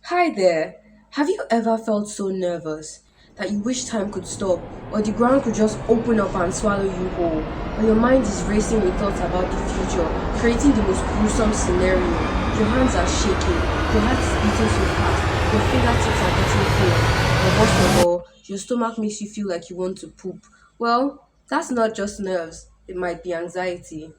Hi there. Have you ever felt so nervous that you wish time could stop or the ground could just open up and swallow you whole? Or your mind is racing with thoughts about the future, creating the most gruesome scenario. Your hands are shaking, your heart is beating so fast, your fingertips are getting cold, and worst of all, your stomach makes you feel like you want to poop. Well, that's not just nerves, it might be anxiety.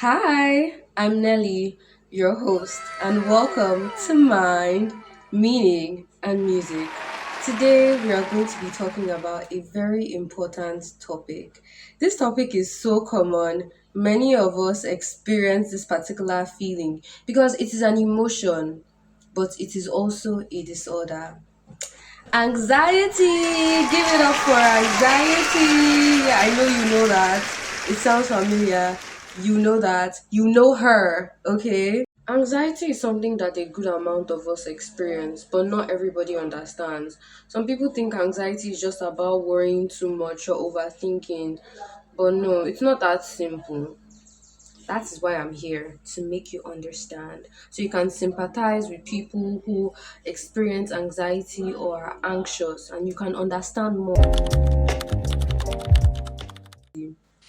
Hi, I'm Nelly, your host, and welcome to Mind, Meaning, and Music. Today, we are going to be talking about a very important topic. This topic is so common, many of us experience this particular feeling because it is an emotion, but it is also a disorder. Anxiety! Give it up for anxiety! Yeah, I know you know that. It sounds familiar. You know that. You know her, okay? Anxiety is something that a good amount of us experience, but not everybody understands. Some people think anxiety is just about worrying too much or overthinking, but no, it's not that simple. That is why I'm here to make you understand. So you can sympathize with people who experience anxiety or are anxious and you can understand more.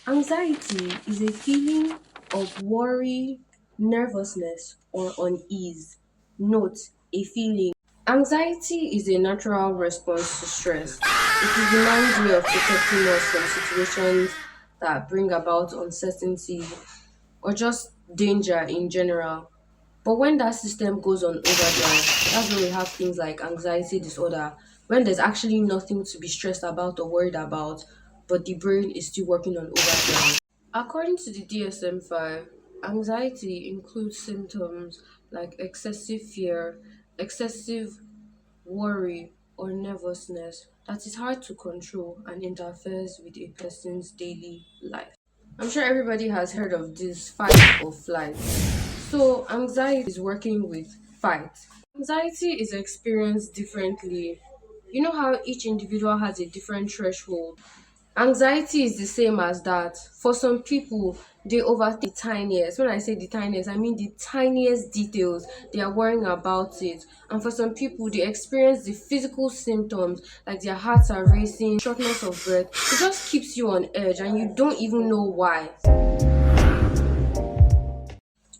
Anxiety is a feeling of worry, nervousness, or unease. Note a feeling. Anxiety is a natural response to stress. It is the mind's way of protecting us from situations that bring about uncertainty or just danger in general. But when that system goes on overdrive, that's when we have things like anxiety disorder, when there's actually nothing to be stressed about or worried about, but the brain is still working on overdrive. According to the DSM 5, anxiety includes symptoms like excessive fear, excessive worry, or nervousness that is hard to control and interferes with a person's daily life. I'm sure everybody has heard of this fight or flight. So, anxiety is working with fight. Anxiety is experienced differently. You know how each individual has a different threshold. Anxiety is the same as that. For some people, they overthink the tiniest. When I say the tiniest, I mean the tiniest details. They are worrying about it. And for some people, they experience the physical symptoms like their hearts are racing, shortness of breath. It just keeps you on edge and you don't even know why.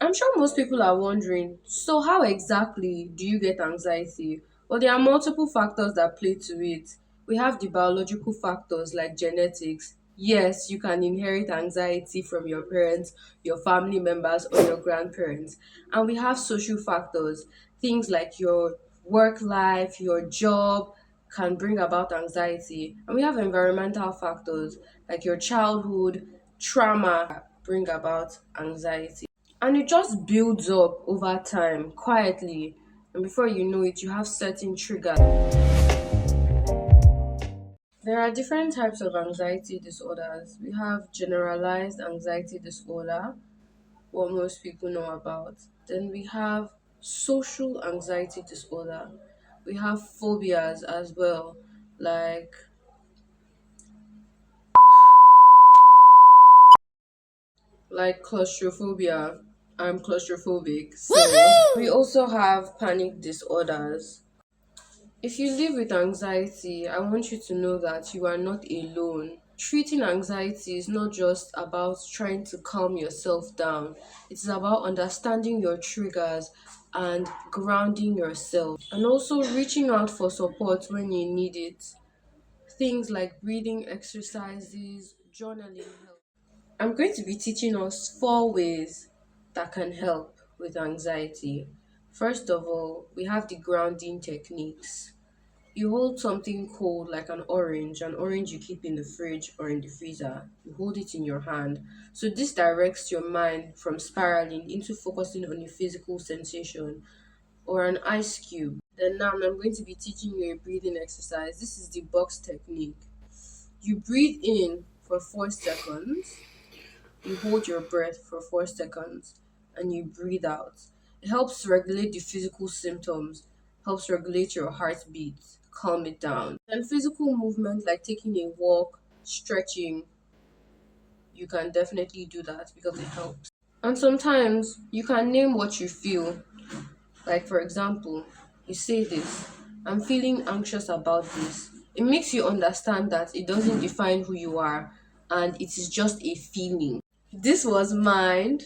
I'm sure most people are wondering, so how exactly do you get anxiety? Well, there are multiple factors that play to it. We have the biological factors like genetics. Yes, you can inherit anxiety from your parents, your family members, or your grandparents. And we have social factors, things like your work life, your job can bring about anxiety. And we have environmental factors like your childhood, trauma bring about anxiety. And it just builds up over time quietly, and before you know it you have certain triggers. There are different types of anxiety disorders. We have generalized anxiety disorder, what most people know about. Then we have social anxiety disorder. We have phobias as well, like claustrophobia. I'm claustrophobic, so we also have panic disorders. If you live with anxiety, I want you to know that you are not alone. Treating anxiety is not just about trying to calm yourself down, it's about understanding your triggers and grounding yourself, and also reaching out for support when you need it. Things like breathing exercises, journaling help. I'm going to be teaching us 4 ways that can help with anxiety. First of all, we have the grounding techniques. You hold something cold like an orange you keep in the fridge or in the freezer. You hold it in your hand. So this directs your mind from spiraling into focusing on a physical sensation or an ice cube. Then now I'm going to be teaching you a breathing exercise. This is the box technique. You breathe in for 4 seconds, you hold your breath for 4 seconds, and you breathe out. It helps regulate the physical symptoms, helps regulate your heartbeat, calm it down. And physical movement like taking a walk, stretching, you can definitely do that because it helps. And sometimes you can name what you feel. Like, for example, you say this, I'm feeling anxious about this. It makes you understand that it doesn't define who you are and it is just a feeling. This was mind.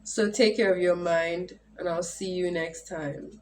So take care of your mind, and I'll see you next time.